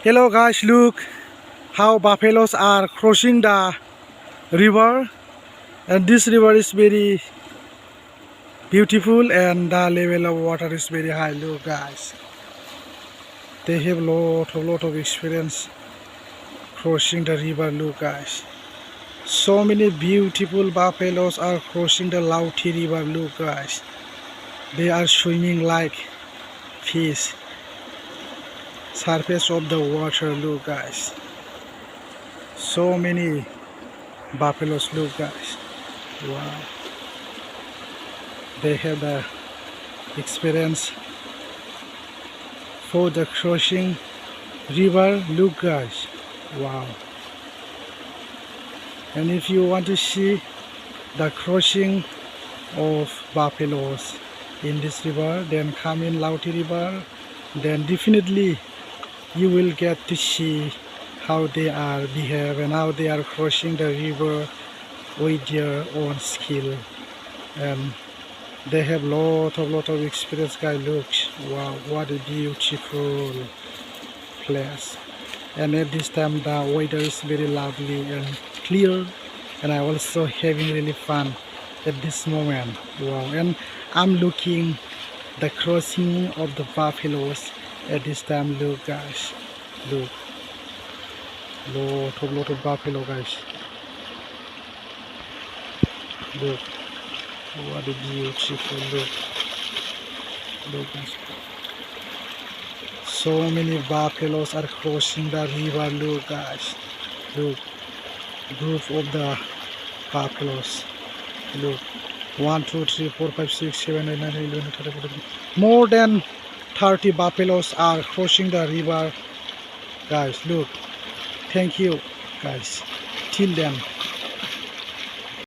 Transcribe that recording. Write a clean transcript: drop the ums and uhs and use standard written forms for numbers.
Hello guys, look how buffaloes are crossing the river, and this river is very beautiful and the level of water is very high. Look guys, they have lot of experience crossing the river. Look guys, so many beautiful buffaloes are crossing the Lauti river. Look guys, they are swimming like fish. Surface of the water. Look guys, so many buffaloes. Look guys, wow, they have the experience for the crossing river. Look guys, wow. And if you want to see the crossing of buffaloes in this river, then come in Lauti river, then definitely you will get to see how they are behave and how they are crossing the river with their own skill. And they have lot of experience guys. Look, wow, what a beautiful place. And at this time the weather is very lovely and clear, and I also having really fun at this moment. Wow. And I'm looking the crossing of the buffaloes at this time. Look guys, look, lot of buffalo guys. Look, what a beautiful look guys. So many buffaloes are crossing the river. Look guys, look, group of the buffaloes. Look, 1 2 3 4 5 6 7 8 9 10 11 12 13 14. More than 30 buffaloes are crossing the river guys. Look, thank you guys, till then.